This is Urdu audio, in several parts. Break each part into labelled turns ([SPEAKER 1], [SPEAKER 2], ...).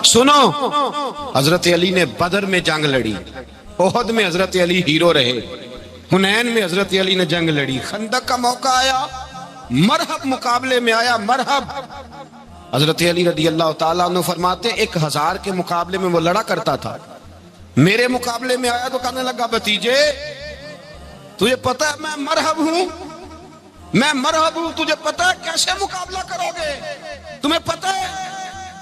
[SPEAKER 1] سنو، حضرت علی نے بدر میں جنگ لڑی، احد میں حضرت علی ہیرو رہے، حنین میں حضرت علی نے جنگ لڑی، خندق کا موقع آیا، مرحب مقابلے میں آیا، مرحب۔ حضرت علی رضی اللہ تعالیٰ عنہ فرماتے 1000 کے مقابلے میں وہ لڑا کرتا تھا، میرے مقابلے میں آیا تو کہنے لگا بھتیجے تجھے پتہ ہے میں مرحب ہوں، میں مرحب ہوں، تجھے پتہ ہے کیسے مقابلہ کرو گے، تمہیں پتہ ہے؟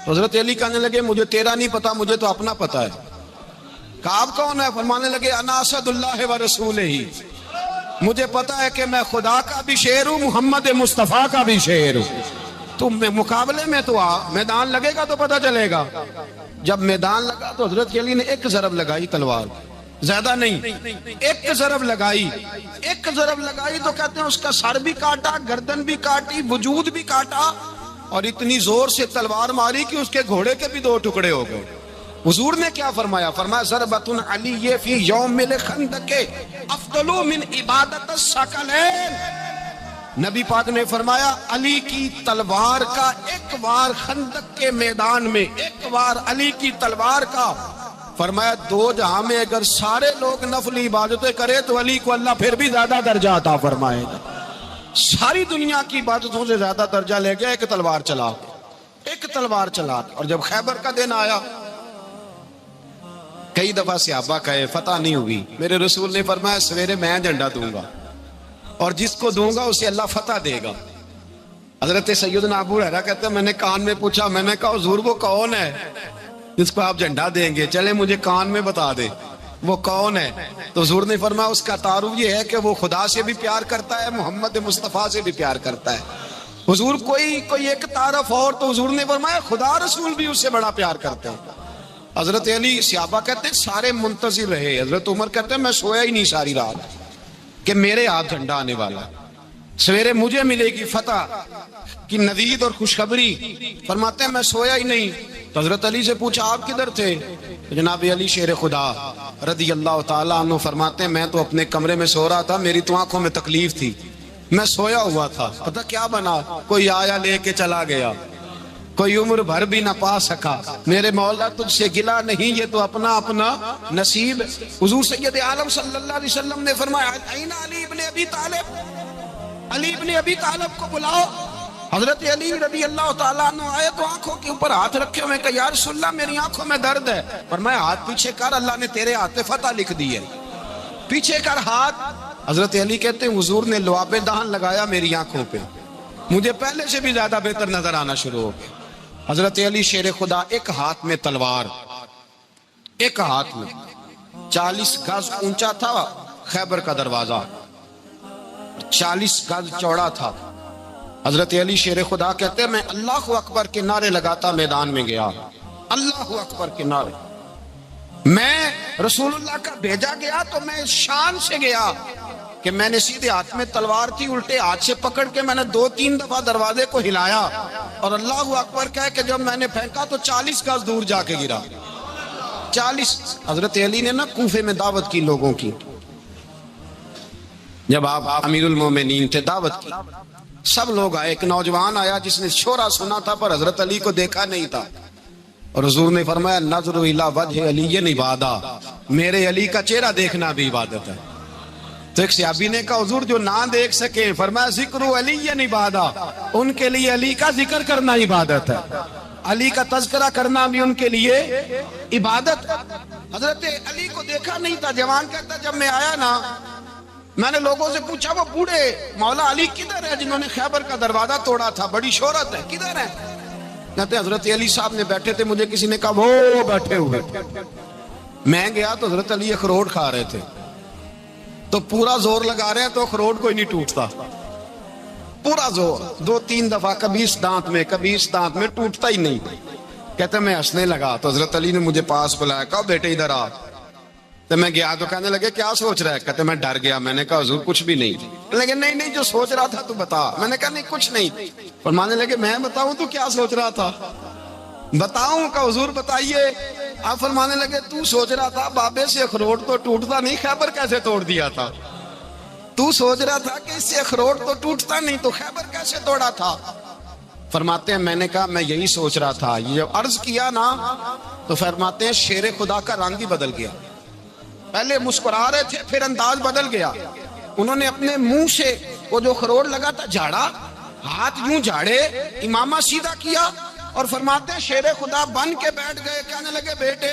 [SPEAKER 1] حضرت علی کہنے لگے مجھے تیرا نہیں پتا، مجھے تو اپنا پتا ہے۔ کعب کون ہے؟ فرمانے لگے انا اسد اللہ و رسولہ، مجھے پتا ہے کہ میں خدا کا بھی شیر ہوں، محمد مصطفیٰ کا بھی شیر ہوں۔ تم مقابلے میں تو آ، میدان لگے گا تو پتہ چلے گا۔ جب میدان لگا تو حضرت علی نے ایک ضرب لگائی تلوار، زیادہ نہیں، ایک ضرب لگائی، ایک ضرب لگائی تو کہتے ہیں اس کا سر بھی کاٹا، گردن بھی کاٹی، وجود بھی کاٹا، اور اتنی زور سے تلوار ماری کہ اس کے گھوڑے کے بھی 2 ٹکڑے ہو گئے۔ حضور نے کیا فرمایا؟ فرمایا ضربۃ علی فی یوم الخندق افضل من عبادت الثقلین۔ نبی پاک نے فرمایا علی کی تلوار کا ایک وار خندق کے میدان میں، ایک وار علی کی تلوار کا، فرمایا 2 جہاں میں اگر سارے لوگ نفل عبادتیں کرے تو علی کو اللہ پھر بھی زیادہ درجہ عطا فرمائے گا۔ ساری دنیا کی عبادتوں سے زیادہ درجہ لے گیا ایک تلوار چلا، ایک تلوار چلا۔ اور جب خیبر کا دن آیا، کئی دفعہ صحابہ کہے فتح نہیں ہوئی، میرے رسول نے فرمایا سویرے میں جھنڈا دوں گا اور جس کو دوں گا اسے اللہ فتح دے گا۔ حضرت سیدنا ابو ہریرہ کہتے ہیں میں نے کان میں پوچھا، میں نے کہا حضور وہ کون ہے جس کو آپ جھنڈا دیں گے؟ چلے مجھے کان میں بتا دے وہ کون ہے۔ تو حضور نے فرمایا اس کا تعارف یہ ہے کہ وہ خدا سے بھی پیار کرتا ہے، محمد مصطفیٰ سے بھی پیار کرتا ہے۔ حضور کوئی ایک تعارف اور، تو حضور نے فرمایا خدا رسول بھی اس سے بڑا پیار کرتے ہیں۔ حضرت علی، صحابہ کہتے ہیں سارے منتظر رہے، حضرت عمر کہتے ہیں میں سویا ہی نہیں ساری رات کہ میرے ہاتھ جھنڈا آنے والا، سویرے مجھے ملے گی فتح کی نوید اور خوشخبری۔ فرماتے ہیں میں سویا ہی نہیں۔ تو حضرت علی سے پوچھا آپ کدھر تھے؟ جناب علی شیر خدا رضی اللہ تعالیٰ عنہ فرماتے ہیں میں تو اپنے کمرے میں سو رہا تھا، میری تو آنکھوں میں تکلیف تھی، میں سویا ہوا تھا، پتہ کیا بنا، کوئی آیا لے کے چلا گیا، کوئی عمر بھر بھی نہ پا سکا، میرے مولا تجھ سے گلا نہیں، یہ تو اپنا اپنا نصیب۔ حضور سید عالم صلی اللہ علیہ وسلم نے فرمایا این علی ابن ابی طالب، علی ابن ابی طالب کو بلاؤ۔ حضرت علی رضی اللہ تعالیٰ عنہ آئے تو آنکھوں کے اوپر ہاتھ رکھے ہوئے کہ یا رسول اللہ میری آنکھوں میں درد ہے، فرمایا ہاتھ پیچھے کر، اللہ نے تیرے ہاتھ پہ فتح لکھ دی ہے، پیچھے کر ہاتھ۔ حضرت علی کہتے ہیں حضور نے لعاب دہن لگایا میری آنکھوں پہ، مجھے پہلے سے بھی زیادہ بہتر نظر آنا شروع ہو گیا۔ حضرت علی شیر خدا، ایک ہاتھ میں تلوار، ایک ہاتھ میں 40 گز اونچا تھا خیبر کا دروازہ، 40 گز چوڑا تھا۔ حضرت علی شیر خدا کہتے ہیں میں اللہ اکبر کے نعرے لگاتا میدان میں گیا، اللہ اکبر کے نعرے۔ میں رسول اللہ کا بھیجا گیا تو میں شان سے گیا کہ میں نے سیدھے ہاتھ میں تلوار تھی، الٹے ہاتھ سے پکڑ کے میں نے 2-3 دفعہ دروازے کو ہلایا اور اللہ اکبر کہہ کہ جب میں نے پھینکا تو 40 گز دور جا کے گرا، 40۔ حضرت علی نے نا کوفے میں دعوت کی لوگوں کی، جب آپ امیر المومنین تھے، دعوت کی، سب لوگ آئے، ایک نوجوان آیا جس نے شورا سنا تھا پر حضرت علی کو دیکھا نہیں تھا، اور حضور نے فرمایا نظر الی وجہ علی عبادہ، میرے علی کا چہرہ دیکھنا بھی عبادت ہے۔ تو ایک صحابی نے کہا حضور جو نہ دیکھ سکے، فرمایا ذکر علی عبادہ، ان کے لیے علی کا ذکر کرنا عبادت ہے، علی کا تذکرہ کرنا بھی ان کے لیے عبادت ہے۔ حضرت علی کو دیکھا نہیں تھا، جوان کہتا جب میں آیا نا میں نے لوگوں سے پوچھا وہ بوڑھے مولا علی کدھر ہے جنہوں نے خیبر کا دروازہ توڑا تھا، بڑی شہرت ہے، کدھر ہے؟ کہتے حضرت علی صاحب نے بیٹھے تھے، مجھے کسی نے کہا وہ بیٹھے ہوئے۔ میں گیا تو حضرت علی اخروٹ کھا رہے تھے، تو پورا زور لگا رہے ہیں تو اخروٹ کوئی نہیں ٹوٹتا، پورا زور 2-3 دفعہ، کبھی اس دانت میں کبھی اس دانت میں، ٹوٹتا ہی نہیں۔ کہتے میں ہنسنے لگا تو حضرت علی نے مجھے پاس بلایا، کہا بیٹے ادھر آ۔ تو میں گیا تو کہنے لگے کیا سوچ رہا ہے؟ کہتے میں ڈر گیا، میں نے کہا حضور کچھ بھی نہیں۔ لیکن نہیں جو سوچ رہا تھا تو بتا۔ میں نے کہا نہیں کچھ نہیں۔ فرمانے لگے میں بتاؤں تو کیا سوچ رہا تھا؟ بتاؤں؟ کہ حضور بتائیے۔ آپ فرمانے لگے تو سوچ رہا تھا بابے سے اخروٹ تو ٹوٹتا نہیں، خیبر کیسے توڑ دیا تھا؟ تو سوچ رہا تھا کہ اس سے اخروٹ تو ٹوٹتا نہیں تو خیبر کیسے توڑا تھا؟ فرماتے ہیں میں نے کہا میں یہی سوچ رہا تھا. یہ جب عرض کیا نا تو فرماتے ہیں شیر خدا کا رنگ ہی بدل گیا. پہلے مسکرا رہے تھے پھر انداز بدل گیا. انہوں نے اپنے منہ سے وہ جو خروٹ لگا تھا جھاڑا, ہاتھ یوں جھاڑے, امامہ سیدھا کیا اور فرماتے ہیں شیر خدا بن کے بیٹھ گئے. کہنے لگے بیٹے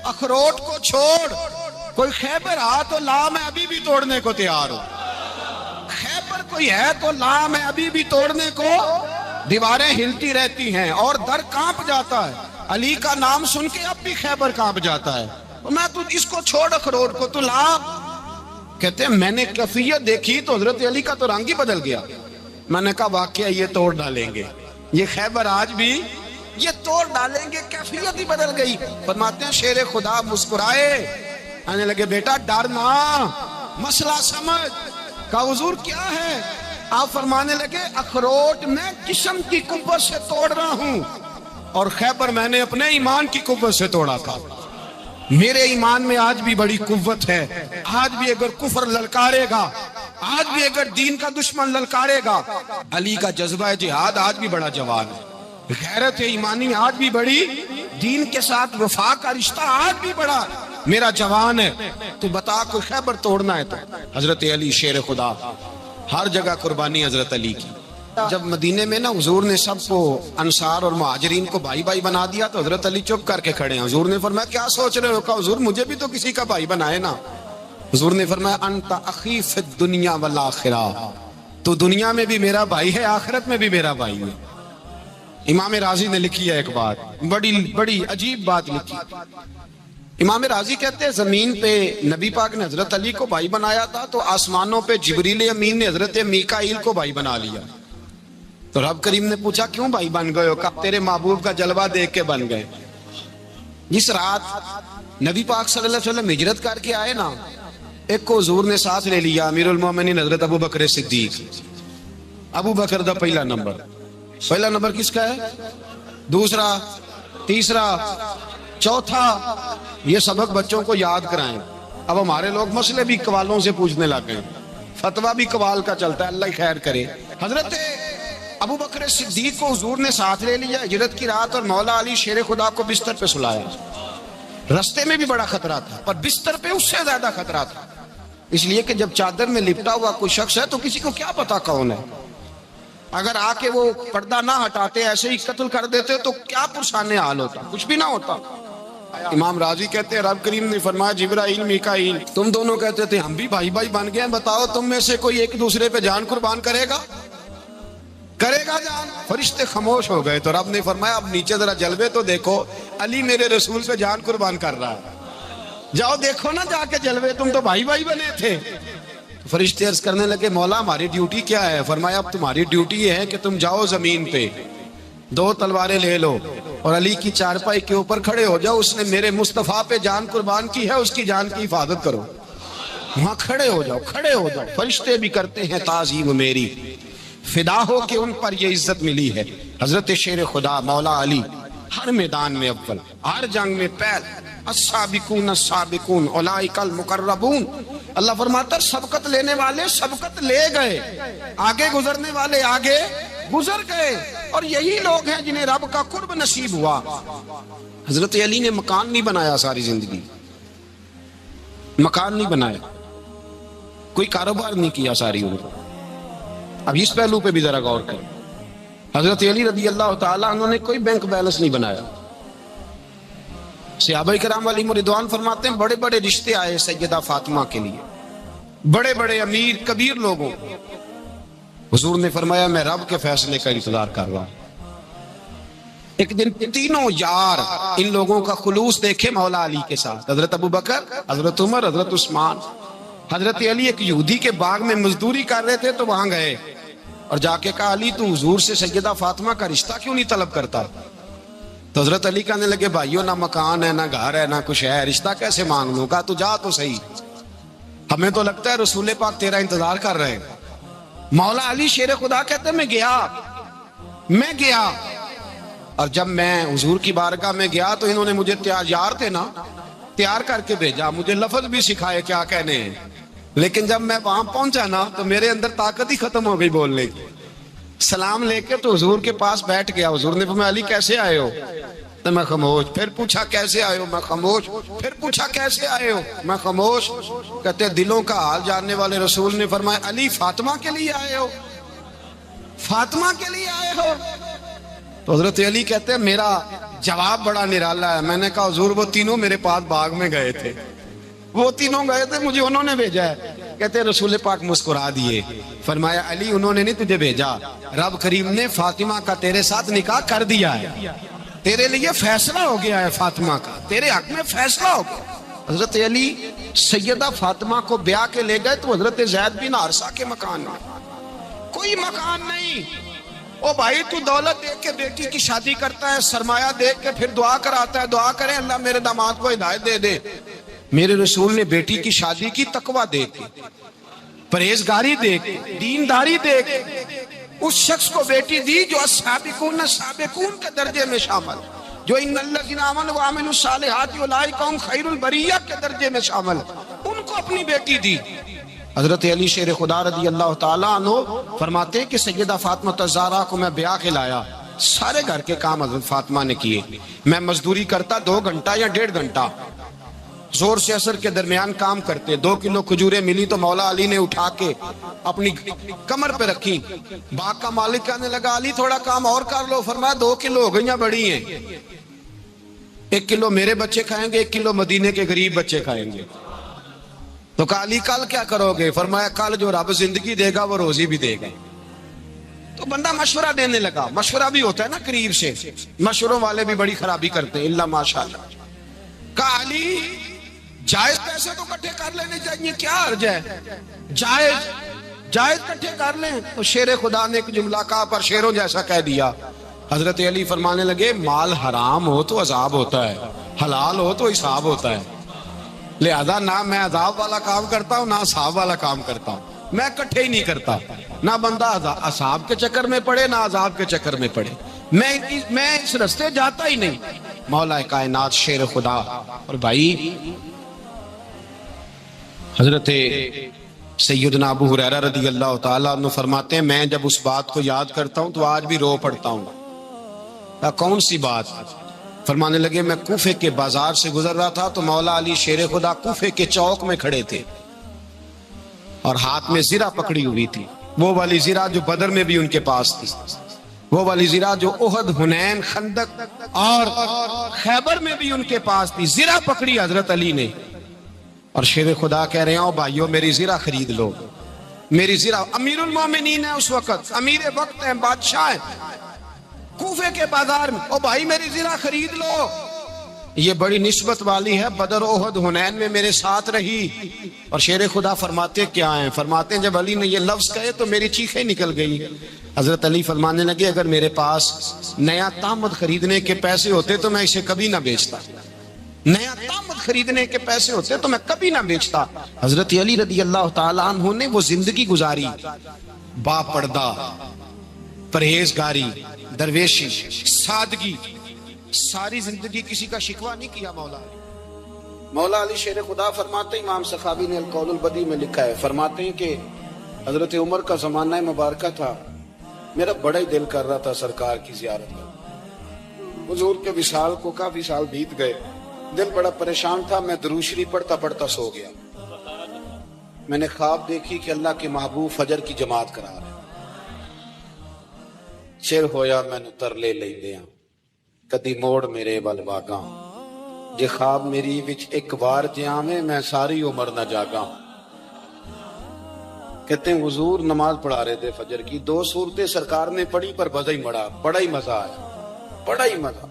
[SPEAKER 1] اخروٹ کو چھوڑ, کوئی خیبر آ تو لا, میں ابھی بھی توڑنے کو تیار ہوں. خیبر کوئی ہے تو لا, میں ابھی بھی توڑنے کو. دیواریں ہلتی رہتی ہیں اور در کانپ جاتا ہے. علی کا نام سن کے اب بھی خیبر کانپ جاتا ہے. میں تو اس کو چھوڑ اخروٹ کو تو لا. کہتے ہیں میں نے کیفیت دیکھی تو حضرت علی کا تو رنگ ہی بدل گیا. میں نے کہا واقعہ یہ توڑ ڈالیں گے, یہ خیبر آج بھی یہ توڑ ڈالیں گے, کیفیت ہی بدل گئی. فرماتے ہیں شیر خدا مسکرائے, آنے لگے بیٹا ڈرنا, مسئلہ سمجھ. کہا حضور کیا ہے؟ آپ فرمانے لگے اخروٹ میں جسم کی قوت سے توڑ رہا ہوں اور خیبر میں نے اپنے ایمان کی قوت سے توڑا تھا. میرے ایمان میں آج بھی بڑی قوت ہے. آج بھی اگر کفر للکارے گا, آج بھی اگر دین کا دشمن للکارے گا, علی کا جذبہ جہاد آج بھی بڑا جوان ہے. غیرت ایمانی آج بھی بڑی, دین کے ساتھ وفا کا رشتہ آج بھی بڑا میرا جوان ہے. تو بتا کوئی خیبر توڑنا ہے تو حضرت علی شیر خدا, ہر جگہ قربانی حضرت علی کی. جب مدینے میں نا حضور نے سب کو انصار اور مہاجرین کو بھائی بھائی بنا دیا تو حضرت علی چپ کر کے کھڑے ہیں. حضور نے فرمایا کیا سوچ رہے ہو؟ کہا حضور مجھے بھی تو کسی کا بھائی بنائے نا. حضور نے فرمایا انت اخی فی الدنیا والآخرہ, تو دنیا میں بھی میرا بھائی ہے, آخرت میں بھی میرا بھائی ہے. امام راضی نے لکھی ہے ایک بات, بڑی عجیب بات لکھی. امام راضی کہتے ہیں زمین پہ نبی پاک نے حضرت علی کو بھائی بنایا تھا تو آسمانوں پہ جبریل امین نے حضرت میکائیل کو بھائی بنا لیا. تو رب کریم نے پوچھا کیوں بھائی بن گئے ہو؟ کہا تیرے محبوب کا جلوہ دیکھ کے بن گئے. جس رات نبی پاک صلی اللہ علیہ وسلم ہجرت کر کے آئے نا, ایک کو حضور نے ساتھ لے لیا, امیر المومنین حضرت ابو بکر صدیق. ابو بکر دا پہلا نمبر کس کا ہے؟ دوسرا, تیسرا, چوتھا. یہ سبق بچوں کو یاد کرائیں. اب ہمارے لوگ مسئلے بھی قوالوں سے پوچھنے لگ گئے, فتویٰ بھی قوال کا چلتا ہے, اللہ خیر کرے. حضرت ابو بکر صدیق کو حضور نے ساتھ لے لیا ہجرت کی رات, اور مولا علی شیر خدا کو بستر پہ سلایا. رستے میں بھی بڑا خطرہ تھا پر بستر پہ اس سے زیادہ خطرہ تھا, اس لیے کہ جب چادر میں لپٹا ہوا کوئی شخص ہے تو کسی کو کیا پتا کون ہے. اگر آ کے وہ پردہ نہ ہٹاتے ایسے ہی قتل کر دیتے تو کیا پرسان حال ہوتا, کچھ بھی نہ ہوتا. امام راضی کہتے ہیں رب کریم نے فرمایا جبرائیل میکائیل تم دونوں کہتے تھے ہم بھی بھائی بھائی بن گئے, بتاؤ تم میں سے کوئی ایک دوسرے پہ جان قربان کرے گا جان؟ فرشتے خاموش ہو گئے. تو رب نے فرمایا اب نیچے ذرا جلوے تو دیکھو, علی میرے رسول پہ جان قربان کر رہا ہے, جاؤ دیکھو نا جا کے جلوے, تم تو بھائی بھائی بنے تھے. فرشتے عرض کرنے لگے مولا ہماری ڈیوٹی کیا ہے؟ فرمایا اب تمہاری ڈیوٹی یہ ہے کہ تم جاؤ زمین پہ 2 تلواریں لے لو اور علی کی چارپائی کے اوپر کھڑے ہو جاؤ, اس نے میرے مصطفیٰ پہ جان قربان کی ہے, اس کی جان کی حفاظت کرو. وہاں کھڑے ہو جاؤ. فرشتے بھی کرتے ہیں تعظیم میری, فدا ہو کہ ان پر یہ عزت ملی ہے. حضرت شیر خدا مولا علی ہر میدان میں اول, ہر جنگ میں پہل. السابقون السابقون اولئک المقربون. اللہ فرماتا ہے سبقت لینے والے سبقت لے گئے, آگے گزرنے والے آگے گزر گئے, اور یہی لوگ ہیں جنہیں رب کا قرب نصیب ہوا. حضرت علی نے مکان نہیں بنایا ساری زندگی, مکان نہیں بنایا, کوئی کاروبار نہیں کیا ساری عمر. اب اس پہلو پہ بھی ذرا غور کریں. حضرت علی رضی اللہ تعالیٰ انہوں نے کوئی بینک بیلنس نہیں بنایا. صحابہ کرام علیہم رضوان فرماتے ہیں بڑے بڑے رشتے آئے سیدہ فاطمہ کے لیے, بڑے بڑے امیر کبیر لوگوں. حضور نے فرمایا میں رب کے فیصلے کا انتظار کر رہا ہوں. ایک دن تینوں یار ان لوگوں کا خلوص دیکھے مولا علی کے ساتھ, حضرت ابو بکر, حضرت عمر, حضرت عثمان. حضرت علی ایک یہودی کے باغ میں مزدوری کر رہے تھے تو وہاں گئے اور جا کے کہا علی تو حضور سے سیدہ فاطمہ کا رشتہ کیوں نہیں طلب کرتا؟ تو حضرت علی کہنے لگے بھائیو نہ مکان ہے نہ گھر ہے نہ کچھ ہے, رشتہ کیسے مانگ لوں؟ کہا تو جا تو صحیح, ہمیں تو لگتا ہے رسول پاک تیرا انتظار کر رہے ہیں. مولا علی شیر خدا کہتے میں گیا اور جب میں حضور کی بارگاہ میں گیا تو انہوں نے مجھے یار تھے نا تیار کر کے بھیجا, مجھے لفظ بھی سکھائے کیا کہنے ہیں, لیکن جب میں وہاں پہنچا نا تو میرے اندر طاقت ہی ختم ہو گئی بولنے کی. سلام لے کے تو حضور کے پاس بیٹھ گیا. حضور نے فرمایا علی کیسے آئے ہو؟ تو میں خاموش. پھر پوچھا کیسے آئے ہو؟ میں خاموش. پھر پوچھا کیسے آئے ہو؟ میں خاموش. کہتے ہیں دلوں کا حال جاننے والے رسول نے فرمایا علی فاطمہ کے لیے آئے ہو؟ فاطمہ کے لیے آئے ہو؟ تو حضرت علی کہتے ہیں میرا جواب بڑا نرالا ہے. میں نے کہا حضور وہ تینوں میرے پاس باغ میں گئے تھے, وہ تینوں گئے تھے, مجھے انہوں نے بھیجا ہے. کہتے ہیں رسول پاک مسکرا دیے, فرمایا علی انہوں نے نہیں تجھے بھیجا, رب کریم نے فاطمہ کا تیرے ساتھ نکاح کر دیا ہے, تیرے لیے فیصلہ ہو گیا ہے فاطمہ کا, تیرے حق میں فیصلہ ہو گیا. حضرت علی سیدہ فاطمہ کو بیاہ کے لے گئے تو حضرت زید بن حارثہ کے مکان میں, کوئی مکان نہیں. او بھائی تو دولت دیکھ کے بیٹی کی شادی کرتا ہے, سرمایہ دیکھ کے پھر دعا کراتا ہے, دعا کریں اللہ میرے داماد کو ہدایت دے دے. میرے رسول نے بیٹی کی شادی کی تقوی دیکھ کے, پرہیزگاری دیکھ کے, دینداری دیکھ کے اس شخص کو بیٹی دی جو السابقون السابقون کے درجے میں شامل, جو ان الذین آمنوا وعملوا الصالحات اولئک هم خیر البریہ کے درجے میں شامل, ان کو اپنی بیٹی دی. حضرت علی شیر خدا رضی اللہ تعالیٰ عنہ فرماتے کہ سیدہ فاطمہ الزہرا کو میں بیاہ کے لایا, سارے گھر کے کام حضرت فاطمہ نے کیے. میں مزدوری کرتا 2 گھنٹہ یا 1.5 گھنٹہ, زور سے عصر کے درمیان کام کرتے. 2 کلو کھجوریں ملی تو مولا علی نے اٹھا کے اپنی کمر پہ رکھی. باغ کا مالک کہنے لگا علی تھوڑا کام اور کر لو. فرمایا 2 کلو ہو گئیاں بڑی ہیں, 1 کلو میرے بچے کھائیں گے, 1 کلو مدینے کے غریب بچے کھائیں گے. تو کہا علی کل کیا کرو گے؟ فرمایا کل جو رب زندگی دے گا وہ روزی بھی دے گا. تو بندہ مشورہ دینے لگا. مشورہ بھی ہوتا ہے نا قریب سے, مشوروں والے بھی بڑی خرابی کرتے ہیں اللہ ماشاءاللہ. کہا علی جائز پیسے تو کٹھے کر لینے چاہیے, کیا حرج ہے, جائز کٹھے کر لیں. تو شیر خدا نے ایک جملہ کہا پر شیروں جیسا کہہ دیا. حضرت علی فرمانے لگے مال حرام ہو تو عذاب ہوتا ہے, حلال ہو تو حساب ہوتا ہے. لہذا نہ میں عذاب والا کام کرتا ہوں نہ حساب والا کام کرتا ہوں, میں کٹھے ہی نہیں کرتا. نہ بندہ حساب کے چکر میں پڑے نہ عذاب کے چکر میں پڑے, میں اس رستے جاتا ہی نہیں. مولا کائنات شیر خدا. اور بھائی حضرت سیدنا ابو ہریرہ رضی اللہ تعالیٰ عنہ فرماتے ہیں میں جب اس بات کو یاد کرتا ہوں تو آج بھی رو پڑتا ہوں. کون سی بات؟ فرمانے لگے میں کوفے کے بازار سے گزر رہا تھا تو مولا علی شیر خدا کوفے کے چوک میں کھڑے تھے اور ہاتھ میں زرہ پکڑی ہوئی تھی, وہ والی زرہ جو بدر میں بھی ان کے پاس تھی, وہ والی زرہ جو احد, حنین, خندق اور خیبر میں بھی ان کے پاس تھی. زرہ پکڑی حضرت علی نے اور شیر خدا کہہ رہے ہیں بھائیو میری زرہ خرید لو. میری زرہ, امیر المومنین ہے اس وقت, امیر وقت ہیں, بادشاہ ہیں کوفے کے بازار میں, او بھائی میری زرہ خرید لو. یہ بڑی نسبت والی ہے, بدر, احد, حنین میں میرے ساتھ رہی. اور شیر خدا فرماتے کیا ہیں؟ فرماتے ہیں جب علی نے یہ لفظ کہے تو میری چیخیں نکل گئی. حضرت علی فرمانے لگے اگر میرے پاس نیا تامد خریدنے کے پیسے ہوتے تو میں اسے کبھی نہ بیچتا, نیا تامد خریدنے کے پیسے ہوتے تو میں کبھی نہ بیچتا. حضرت علی رضی اللہ تعالیٰ عنہ نے وہ زندگی گزاری, با پردہ, پرہیزگاری, درویشی, سادگی, ساری زندگی کسی کا شکوہ نہیں کیا. مولا علی شیر خدا فرماتے ہیں, امام سخاوی نے القول البدی میں لکھا ہے, فرماتے ہیں کہ حضرت عمر کا زمانہ مبارکہ تھا, میرا بڑا ہی دل کر رہا تھا سرکار کی زیارت کا. حضور کے وصال کو کافی سال بیت گئے, دل بڑا پریشان تھا. میں درود شریف پڑھتا پڑھتا سو گیا. میں نے خواب دیکھی کہ اللہ کے محبوب فجر کی جماعت کرا رہے, چر ہویا میں نے ترلے لے دیاں کدی موڑ میرے ول واگاں, جے خواب میری وچ ایک بار جیامے میں ساری عمر نہ جاگاں. کہتے ہیں حضور نماز پڑھا رہے تھے فجر کی, 2 صورتیں سرکار نے پڑھی پر بزا ہی مڑا, بڑا ہی مزہ آیا, بڑا ہی مزہ.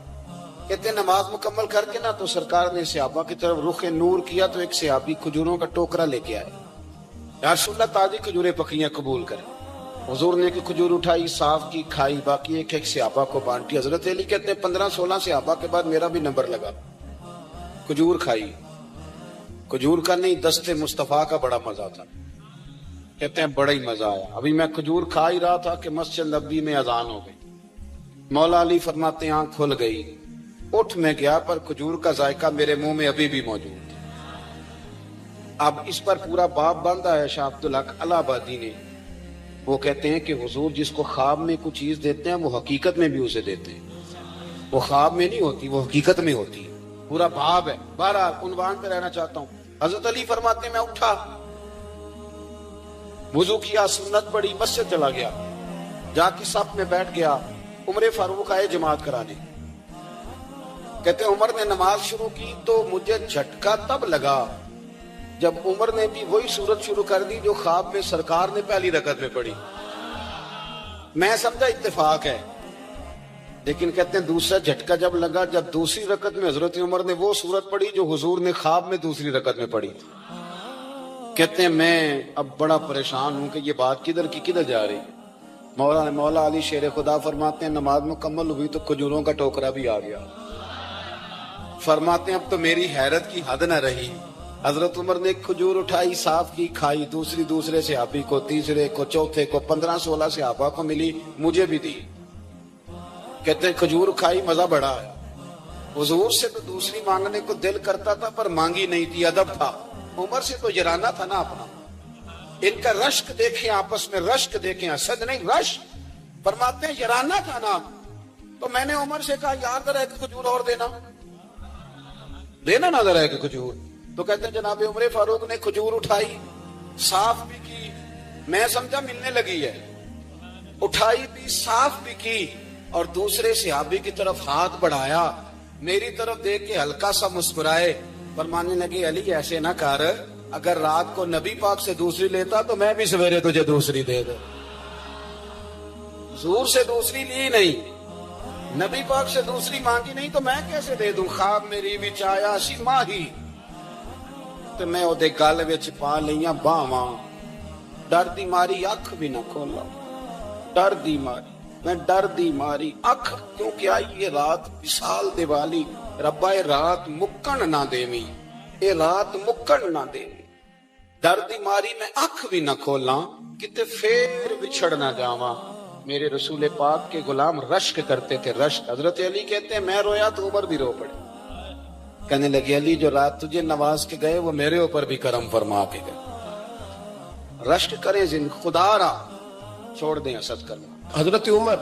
[SPEAKER 1] کہتے ہیں نماز مکمل کر کے نا تو سرکار نے صحابہ کی طرف رخ نور کیا تو ایک صحابی کھجوروں کا ٹوکرا لے کے آئے, یا رسول اللہ تازی کھجوریں پکیاں قبول کریں. حضور نے ایک کھجور اٹھائی, صاف کی, کھائی, باقی ایک صحابہ کو بانٹی. حضرت علی کہتے ہیں 15-16 صحابہ کے بعد میرا بھی نمبر لگا, کھجور کھائی. کھجور کا نہیں, دست مصطفیٰ کا بڑا مزہ تھا. کہتے ہیں بڑا ہی مزہ آیا. ابھی میں کھجور کھا ہی رہا تھا کہ مسجد نبوی میں اذان ہو گئی. مولا علی فرماتے ہیں آنکھ کھل گئی, اٹھ میں گیا پر کھجور کا ذائقہ میرے منہ میں ابھی بھی موجود. اب اس پر پورا باب باندھا ہے شاہ عبدالحق الہ آبادی نے وہ کہتے ہیں کہ حضور جس کو خواب میں کوئی چیز دیتے ہیں وہ حقیقت میں بھی اسے دیتے ہیں. وہ خواب میں نہیں ہوتی، وہ حقیقت میں ہوتی ہے. پورا باب ہے. بہرحال عنوان پہ رہنا چاہتا ہوں. حضرت علی فرماتے ہیں میں اٹھا، وضو کیا، سنت پڑھی، مسجد چلا گیا، جا کے صف میں بیٹھ گیا. عمر فاروق آئے جماعت کرانے. کہتے ہیں عمر نے نماز شروع کی تو مجھے جھٹکا تب لگا جب عمر نے بھی وہی سورت شروع کر دی جو خواب میں سرکار نے پہلی رکعت میں پڑھی. میں سمجھا اتفاق ہے، لیکن کہتے ہیں دوسرا جھٹکا جب لگا جب دوسری رکعت میں حضرت عمر نے وہ سورت پڑھی جو حضور نے خواب میں دوسری رکعت میں پڑھی. کہتے ہیں میں اب بڑا پریشان ہوں کہ یہ بات کدھر کی کدھر جا رہی. مولا علی شیر خدا فرماتے ہیں نماز مکمل ہوئی تو کھجوروں کا ٹوکرا بھی آ گیا. فرماتے ہیں اب تو میری حیرت کی حد نہ رہی. حضرت عمر نے ایک کھجور اٹھائی، صاف کی، کھائی، دوسرے صحابی کو، تیسرے کو، چوتھے کو، 15-16 صحابہ کو ملی، مجھے بھی دی. کہتے ہیں کھجور کھائی، مزہ بڑا ہے. حضور سے تو دوسری مانگنے کو دل کرتا تھا پر مانگی نہیں تھی، ادب تھا. عمر سے تو جرانا تھا نا اپنا. ان کا رشک دیکھیں، آپس میں رشک دیکھیں، حسد نہیں رشک. فرماتے ہیں جرانا تھا نا. تو میں نے عمر سے کہا یار ذرا ایک کھجور اور دینا نا ذرا ایک کھجور. تو کہتے ہیں جناب عمر فاروق نے کھجور اٹھائی، صاف بھی کی، میں سمجھا ملنے لگی ہے، اٹھائی بھی، صاف بھی کی، اور دوسرے صحابی کی طرف ہاتھ بڑھایا، میری طرف دیکھ کے ہلکا سا مسکرائے. فرمانے لگے علی ایسے نہ کر، اگر رات کو نبی پاک سے دوسری لیتا تو میں بھی سویرے تجھے دوسری دے دوں. حضور سے دوسری لی نہیں، نبی پاک سے دوسری مانگی نہیں تو میں کیسے دے دوں. خواب میری وچ آیا سی ماہی تے میں او دے گل وچ پا لئیاں باواں، ڈر دی ماری اکھ بھی نہ کھولا. ڈر دی ماری، میں ڈر دی ماری اکھ کیونکہ آئی یہ رات وصال دیوالی. ربا اے رات مکن نہ دیویں، اے رات مکن نہ دیویں. ڈر دی ماری میں اکھ بھی نہ کھولاں کتے پھر بچھڑ نہ جاواں. میرے رسول پاک کے غلام رشک کرتے تھے، رشک. حضرت علی کہتے ہیں میں رویا تو عمر بھی رو پڑے. کہنے لگے علی جو رات تجھے نواز کے گئے وہ میرے اوپر بھی کرم فرما کے گئے. رشک کریں زن خدا را، چھوڑ دیں حسد کرنا.
[SPEAKER 2] حضرت عمر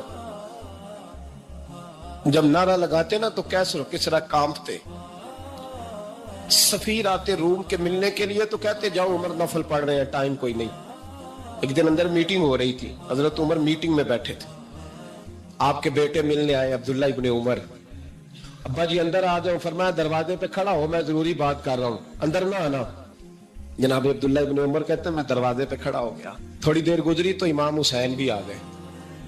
[SPEAKER 2] جب نعرہ لگاتے نا تو کیسر و کسرا کانپتے. سفیر آتے روم کے ملنے کے لیے تو کہتے جاؤ عمر نفل پڑھ رہے ہیں، ٹائم کوئی نہیں. ایک دن اندر میٹنگ ہو رہی تھی، حضرت عمر میٹنگ میں بیٹھے تھے. آپ کے بیٹے ملنے آئے عبداللہ ابن عمر. ابا جی اندر آ جاؤ. فرمایا دروازے پہ کھڑا ہو، میں ضروری بات کر رہا ہوں، اندر نہ آنا. جناب عبداللہ ابن عمر کہتے ہیں میں دروازے پہ کھڑا ہو گیا. تھوڑی دیر گزری تو امام حسین بھی آ گئے.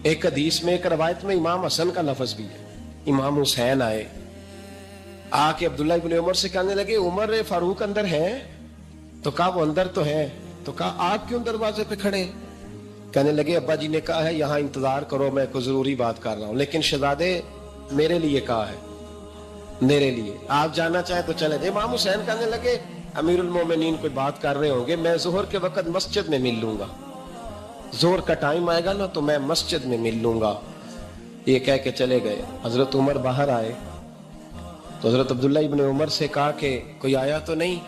[SPEAKER 2] ایک حدیث میں، ایک روایت میں امام حسن کا لفظ بھی ہے. امام حسین آئے، آ کے عبداللہ ابن عمر سے کہنے لگے عمر فاروق اندر ہے؟ تو کہا وہ اندر تو ہے. تو کہا آپ کیوں دروازے پہ کھڑے؟ کہنے لگے ابا جی نے کہا ہے یہاں انتظار کرو، میں کوئی ضروری بات کر رہا ہوں. لیکن شہزادے میرے لیے کہا ہے، میرے لیے آپ جانا چاہیں تو چلے جائیں. امام حسین کہنے لگے امیر المومنین کوئی بات کر رہے ہوں گے، میں ظہر کے وقت مسجد میں مل لوں گا، ظہر کا ٹائم آئے گا نا تو میں مسجد میں مل لوں گا. یہ کہہ کے چلے گئے. حضرت عمر باہر آئے تو حضرت عبداللہ ابن عمر سے کہا کہ کوئی آیا تو نہیں؟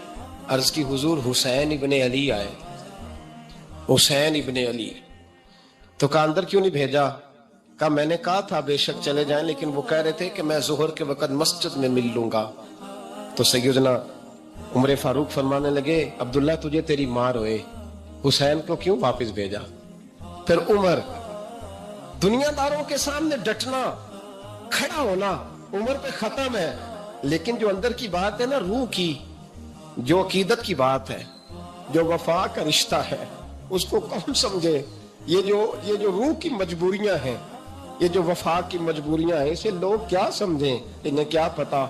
[SPEAKER 2] عرض کی حضور حسین ابن علی آئے. حسین ابن علی. تو کہا اندر کیوں نہیں بھیجا؟ کہا میں نے کہا تھا بے شک چلے جائیں، لیکن وہ کہہ رہے تھے کہ میں ظہر کے وقت مسجد میں مل لوں گا. تو سیدنا عمر فاروق فرمانے لگے عبداللہ تجھے تیری ماں روئے، حسین کو کیوں واپس بھیجا؟ پھر عمر دنیا داروں کے سامنے ڈٹنا، کھڑا ہونا عمر پہ ختم ہے، لیکن جو اندر کی بات ہے نا، روح کی، جو عقیدت کی بات ہے، جو وفا کا رشتہ ہے، اس کو کون سمجھے؟ یہ جو روح کی مجبوریاں ہیں، یہ جو وفا کی مجبوریاں ہیں، اسے لوگ کیا سمجھیں؟ انہیں کیا پتا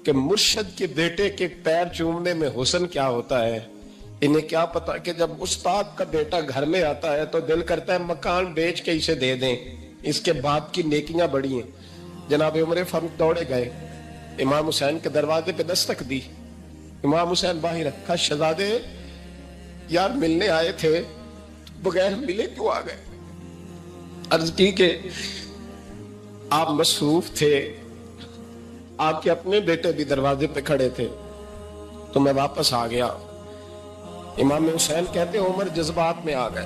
[SPEAKER 2] کہ مرشد کے بیٹے کے پیر چومنے میں حسن کیا ہوتا ہے. انہیں کیا پتا کہ جب استاد کا بیٹا گھر میں آتا ہے تو دل کرتا ہے مکان بیچ کے اسے دے دیں، اس کے باپ کی نیکیاں بڑی ہیں. جناب عمر فاروق دوڑے گئے، امام حسین کے دروازے پہ دستک دی. امام حسین باہر رکھا، شہزادے یار ملنے آئے تھے، بغیر ملے کیوں آ گئے؟ عرض کی کہ آپ مصروف تھے، آپ کے اپنے بیٹے بھی دروازے پہ کھڑے تھے تو میں واپس آ گیا. امام حسین کہتے عمر جذبات میں آ گئے.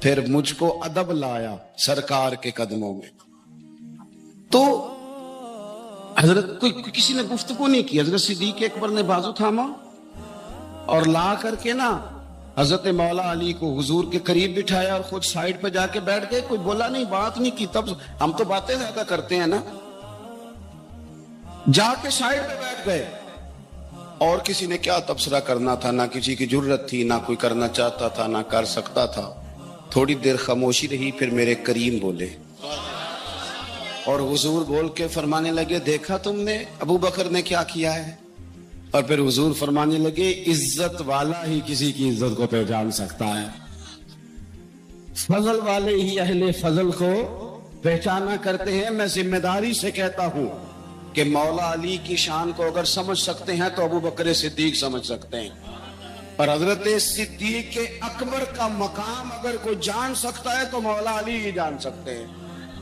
[SPEAKER 1] پھر مجھ کو ادب لایا سرکار کے قدموں میں. تو حضرت کسی نے گفتگو نہیں کی. حضرت صدیق اکبر نے بازو تھاما اور لا کر کے نا حضرت مولا علی کو حضور کے قریب بٹھایا اور خود سائیڈ پہ جا کے بیٹھ گئے. کوئی بولا نہیں, بات نہیں کی. تب ہم تو باتیں زیادہ کرتے ہیں نا. جا کے سائیڈ پہ بیٹھ گئے. اور کسی نے کیا تبصرہ کرنا تھا, نہ کسی کی جرت تھی, نہ کوئی کرنا چاہتا تھا, نہ کر سکتا تھا. تھوڑی دیر خاموشی رہی, پھر میرے کریم بولے اور حضور بول کے فرمانے لگے, دیکھا تم نے ابو بکر نے کیا کیا ہے. اور پھر حضور فرمانے لگے, عزت والا ہی کسی کی عزت کو پہچان سکتا ہے, فضل والے ہی اہل فضل کو پہچانا کرتے ہیں. میں ذمہ داری سے کہتا ہوں کہ مولا علی کی شان کو اگر سمجھ سکتے ہیں تو ابو بکر صدیق سمجھ سکتے ہیں, اور حضرت صدیق اکبر کا مقام اگر کوئی جان سکتا ہے تو مولا علی ہی جان سکتے ہیں.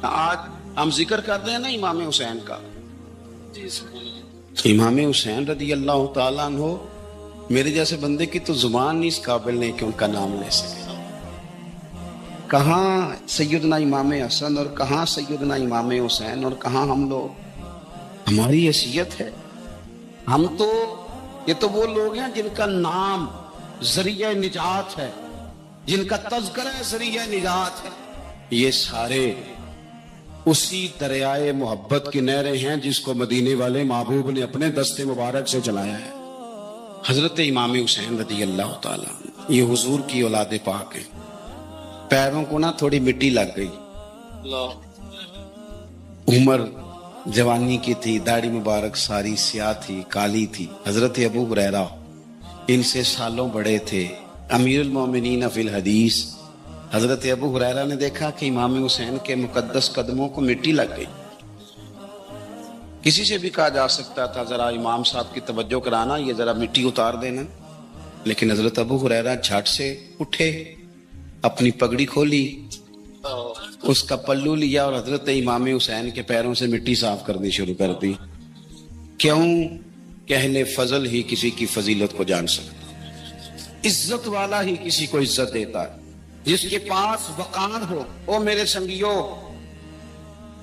[SPEAKER 1] آج ہم ذکر کر رہے ہیں نا امام حسین کا. امام حسین رضی اللہ تعالیٰ عنہ, میرے جیسے بندے کی تو زبان نہیں اس قابل نہیں کہ ان کا نام لے سکے. کہاں سیدنا امام حسن اور کہاں سیدنا امام حسین اور کہاں ہم لوگ. ہماری حیثیت ہے, ہم تو یہ تو وہ لوگ ہیں جن کا نام ذریعہ نجات ہے, جن کا تذکرہ ذریعہ نجات ہے. یہ سارے اسی دریائے محبت کی نہریں ہیں جس کو مدینے والے محبوب نے اپنے دستے مبارک سے چلایا ہے. حضرت امام حسین رضی اللہ تعالیٰ, یہ حضور کی اولاد پاک ہے. پیروں کو نا تھوڑی مٹی لگ گئی, عمر جوانی کی تھی, داڑھی مبارک ساری سیاہ تھی, کالی تھی. حضرت ابو ہریرہ ان سے سالوں بڑے تھے, امیر المومنین فی الحدیث. حضرت ابو ہریرہ نے دیکھا کہ امام حسین کے مقدس قدموں کو مٹی لگ گئی. کسی سے بھی کہا جا سکتا تھا ذرا امام صاحب کی توجہ کرانا, یہ ذرا مٹی اتار دینا, لیکن حضرت ابو ہریرہ جھٹ سے اٹھے, اپنی پگڑی کھولی, اس کا پلو لیا اور حضرت امام حسین کے پیروں سے مٹی صاف کرنی شروع کر دی. کیوں کہ اہل فضل ہی کسی کی فضیلت کو جان سکتا, عزت والا ہی کسی کو عزت دیتا ہے. جس کے پاس وقار ہو, او میرے سنگیو,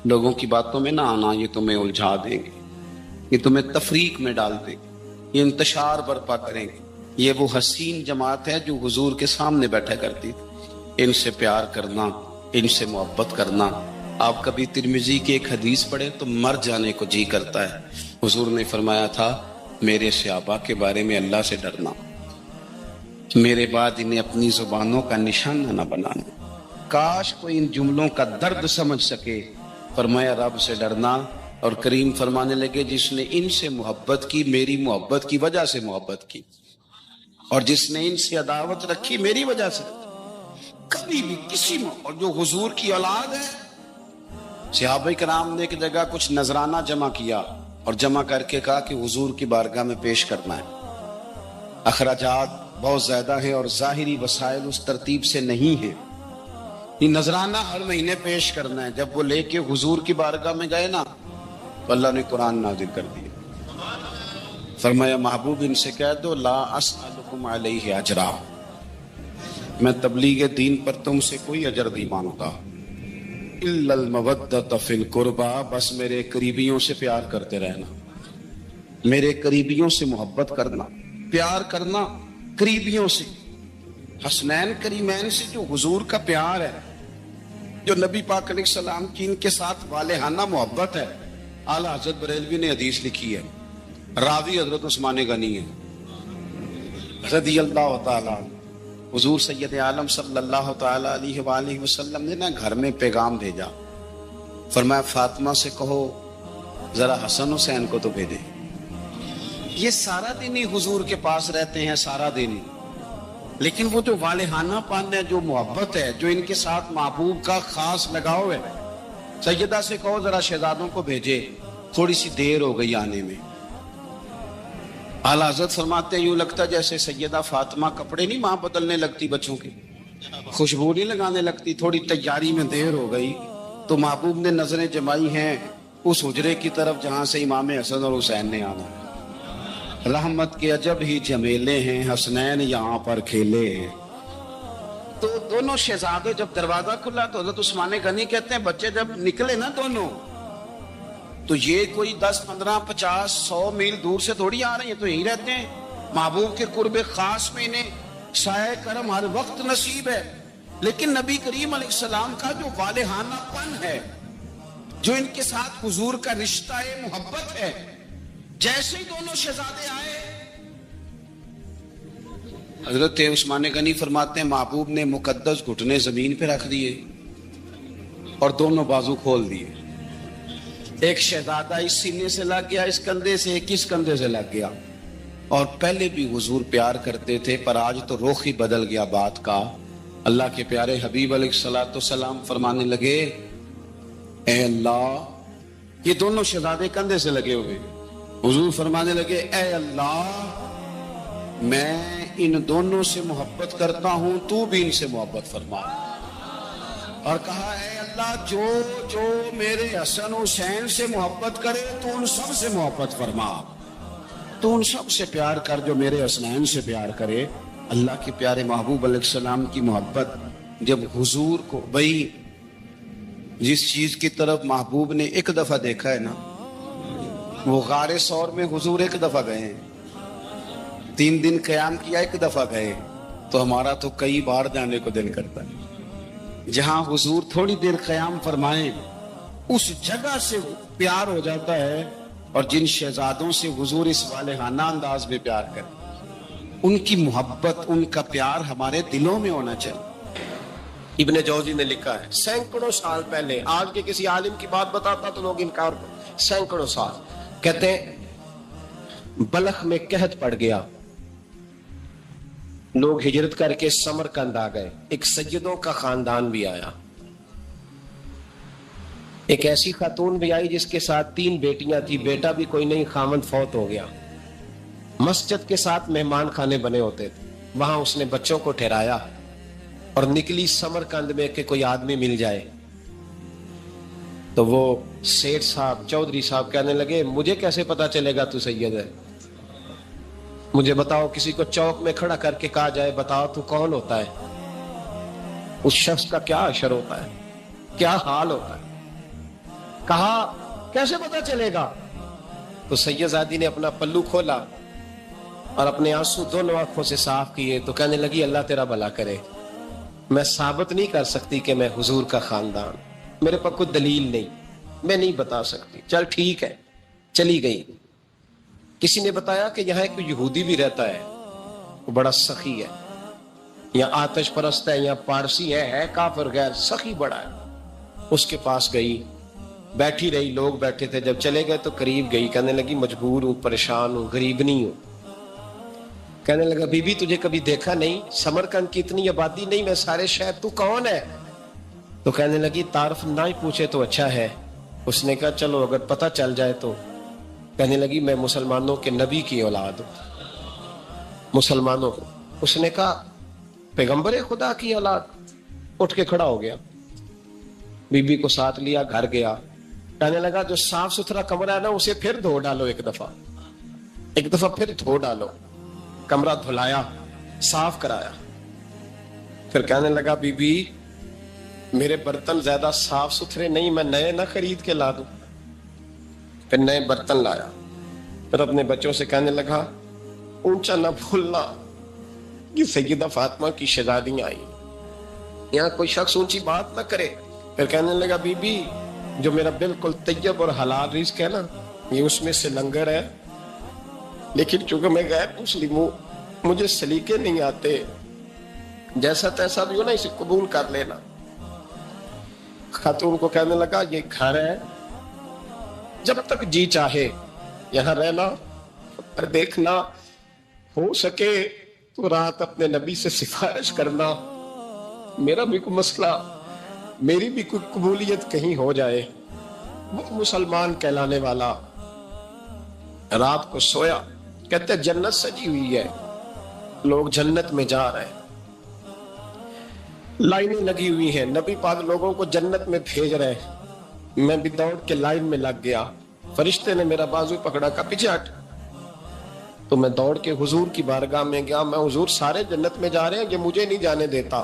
[SPEAKER 1] لوگوں کی باتوں میں نہ آنا, یہ تمہیں الجھا دیں گے, یہ تمہیں تفریق میں ڈال دیں گے, یہ انتشار برپا کریں گے. یہ وہ حسین جماعت ہے جو حضور کے سامنے بیٹھا کرتی تھی. ان سے پیار کرنا, ان سے محبت کرنا. آپ کبھی ترمذی کی ایک حدیث پڑھیں تو مر جانے کو جی کرتا ہے. حضور نے فرمایا تھا, میرے صحابہ کے بارے میں اللہ سے ڈرنا, میرے بعد انہیں اپنی زبانوں کا نشانہ نہ بنانا. کاش کوئی ان جملوں کا درد سمجھ سکے. فرمایا رب سے ڈرنا, اور کریم فرمانے لگے, جس نے ان سے محبت کی میری محبت کی وجہ سے محبت کی, اور جس نے ان سے عداوت رکھی میری وجہ سے. کبھی بھی کسی اور جو حضور کی اولاد ہے, صحابہ کرام نے ایک جگہ کچھ نذرانہ جمع کیا اور جمع کر کے کہا کہ حضور کی بارگاہ میں پیش کرنا ہے. اخراجات بہت زیادہ ہیں اور ظاہری وسائل اس ترتیب سے نہیں ہیں. یہ نذرانہ ہر مہینے پیش کرنا ہے. جب وہ لے کے حضور کی بارگاہ میں گئے نا, تو اللہ نے قرآن نازل کر دیا. فرمایا محبوب ان سے کہہ دو, لا اسألکم علیہ اجرا, میں تبلیغ دین پر تم سے کوئی اجر نہیں مانگتا, الا المودۃ فی القربى, بس میرے قریبیوں سے پیار کرتے رہنا, میرے قریبیوں سے محبت کرنا, پیار کرنا قریبیوں سے. حسنین کریمین سے جو حضور کا پیار ہے, جو نبی پاک علیہ السلام کی ان کے ساتھ والہانہ محبت ہے. اعلیٰ حضرت بریلوی نے حدیث لکھی ہے, راوی حضرت عثمان غنی ہے رضی اللہ تعالیٰ. حضور سید عالم صلی اللہ تعالیٰ علیہ وآلہ وسلم نے نا گھر میں پیغام بھیجا. فرمایا فاطمہ سے کہو ذرا حسن حسین کو تو بھیجے. یہ سارا دن ہی حضور کے پاس رہتے ہیں, سارا دن, لیکن وہ جو والہانہ پن ہے, جو محبت ہے, جو ان کے ساتھ محبوب کا خاص لگاؤ ہے. سیدہ سے کہو ذرا شہزادوں کو بھیجے, تھوڑی سی دیر ہو گئی آنے میں. اعلیٰ حضرت فرماتے ہیں یوں لگتا جیسے سیدہ فاطمہ کپڑے نہیں ماں بدلنے لگتی بچوں کے, خوشبو نہیں لگانے لگتی, تھوڑی تیاری میں دیر ہو گئی تو محبوب نے نظریں جمائی ہیں اس حجرے کی طرف جہاں سے امام حسن اور حسین نے آنا. رحمت کے عجب ہی جمیلے ہیں, حسنین یہاں پر کھیلے ہیں. تو دونوں شہزادے جب دروازہ کھلا تو حضرت عثمان غنی کہتے ہیں بچے جب نکلے نا دونوں تو یہ کوئی 10 15 50 100 میل دور سے تھوڑی آ رہے ہیں، تو یہیں رہتے ہیں، محبوب کے قرب خاص میں انہیں سایہ کرم ہر وقت نصیب ہے۔ لیکن نبی کریم علیہ السلام کا جو والہانہ پن ہے، جو ان کے ساتھ حضور کا رشتہ محبت ہے، جیسے ہی دونوں شہزادے آئے حضرت عثمان غنی فرماتے ہیں محبوب نے مقدس گھٹنے زمین پہ رکھ دیے اور دونوں بازو کھول دیے۔ ایک شہزادہ اس سینے سے لگ گیا اس کندھے سے، ایک اس کندھے سے لگ گیا، اور پہلے بھی حضور پیار کرتے تھے پر آج تو رخ ہی بدل گیا بات کا۔ اللہ کے پیارے حبیب علیہ الصلوۃ والسلام فرمانے لگے اے اللہ، یہ دونوں شہزادے کندھے سے لگے ہوئے، حضور فرمانے لگے اے اللہ میں ان دونوں سے محبت کرتا ہوں، تو بھی ان سے محبت فرما۔ اور کہا اے اللہ جو جو میرے حسن حسین سے محبت کرے تو ان سب سے محبت فرما، تو ان سب سے پیار کر جو میرے حسنین سے پیار کرے۔ اللہ کے پیارے محبوب علیہ السلام کی محبت جب حضور کو بھئی جس چیز کی طرف محبوب نے ایک دفعہ دیکھا ہے نا، وہ غار ثور میں حضور ایک دفعہ گئے ہیں، 3 دن قیام کیا ایک دفعہ گئے، تو ہمارا تو کئی بار جانے کو دل کرتا ہے۔ جہاں حضور تھوڑی دیر قیام فرمائیں اس جگہ سے پیار ہو جاتا ہے، اور جن شہزادوں سے حضور اس والہانہ انداز میں پیار کریں ان کی محبت ان کا پیار ہمارے دلوں میں ہونا چاہیے۔
[SPEAKER 2] ابن جوزی نے لکھا ہے سینکڑوں سال پہلے، آج کے کسی عالم کی بات بتاتا تو لوگ انکار کرتے، سینکڑوں سال، کہتے ہیں بلخ میں قحط پڑ گیا، لوگ ہجرت کر کے سمرقند آ گئے، ایک سیدوں کا خاندان بھی آیا، ایک ایسی خاتون بھی آئی جس کے ساتھ 3 بیٹیاں تھی، بیٹا بھی کوئی نہیں، خامند فوت ہو گیا۔ مسجد کے ساتھ مہمان خانے بنے ہوتے تھے، وہاں اس نے بچوں کو ٹھہرایا اور نکلی سمرقند میں کہ کوئی آدمی مل جائے۔ تو وہ سیٹھ صاحب چودھری صاحب کہنے لگے مجھے کیسے پتا چلے گا تو سید ہے، مجھے بتاؤ، کسی کو چوک میں کھڑا کر کے کہا جائے بتاؤ تو کون ہوتا ہے، اس شخص کا کیا اشر ہوتا ہے، کیا حال ہوتا ہے، کہا کیسے پتا چلے گا؟ تو سید زادی نے اپنا پلو کھولا اور اپنے آنسو دونوں آنکھوں سے صاف کیے، تو کہنے لگی اللہ تیرا بھلا کرے، میں ثابت نہیں کر سکتی کہ میں حضور کا خاندان، میرے پاس کوئی دلیل نہیں، میں نہیں بتا سکتی، چل ٹھیک ہے، چلی گئی۔ کسی نے بتایا کہ یہاں ایک یہودی بھی رہتا ہے، وہ بڑا سخی ہے، یا آتش پرست ہے، یا پارسی ہے کافر غیر، سخی بڑا ہے۔ اس کے پاس گئی، بیٹھی رہی، لوگ بیٹھے تھے، جب چلے گئے تو قریب گئی، کہنے لگی مجبور ہوں، پریشان ہوں، غریب نہیں ہوں۔ کہنے لگا بی بی تجھے کبھی دیکھا نہیں، سمرقند کی اتنی آبادی نہیں، میں سارے شہر، تو کون ہے؟ تو کہنے لگی تعارف نہ ہی پوچھے تو اچھا ہے۔ اس نے کہا چلو اگر پتہ چل جائے تو۔ کہنے لگی میں مسلمانوں کے نبی کی اولاد ہوں، مسلمانوں۔ اس نے کہا پیغمبر خدا کی اولاد؟ اٹھ کے کھڑا ہو گیا، بی بی کو ساتھ لیا، گھر گیا، کہنے لگا جو صاف ستھرا کمرہ ہے نا اسے پھر دھو ڈالو، ایک دفعہ پھر دھو ڈالو۔ کمرہ دھلایا، صاف کرایا، پھر کہنے لگا بی بی میرے برتن زیادہ صاف ستھرے نہیں، میں نئے نہ خرید کے لا دوں۔ پھر نئے برتن لایا، پھر اپنے بچوں سے کہنے لگا اونچا نہ بھولنا، یہ سیدہ فاطمہ کی شہزادیاں آئی، یہاں کوئی شخص اونچی بات نہ کرے۔ پھر کہنے لگا بی بی جو میرا بالکل طیب اور حلال رزق ہے نا، یہ اس میں سے لنگر ہے، لیکن چونکہ میں غیر مسلم ہوں، مجھے سلیقے نہیں آتے، جیسا تیسا بھی ہو نا اسے قبول کر لینا۔ خاتون کو کہنے لگا یہ گھر ہے، جب تک جی چاہے یہاں رہنا، اور دیکھنا ہو سکے تو رات اپنے نبی سے سفارش کرنا، میرا بھی کوئی مسئلہ، میری بھی کوئی قبولیت کہیں ہو جائے۔ وہ مسلمان کہلانے والا رات کو سویا، کہتے جنت سجی ہوئی ہے، لوگ جنت میں جا رہے ہیں، لائنیں لگی ہوئی ہیں، نبی پاک لوگوں کو جنت میں بھیج رہے ہیں، میں بھی دوڑ کے لائن میں لگ گیا، فرشتے نے میرا بازو پکڑا، کا پیچھے ہٹ، تو میں دوڑ کے حضور کی بارگاہ میں گیا، میں حضور سارے جنت میں جا رہے ہیں، یہ مجھے نہیں جانے دیتا،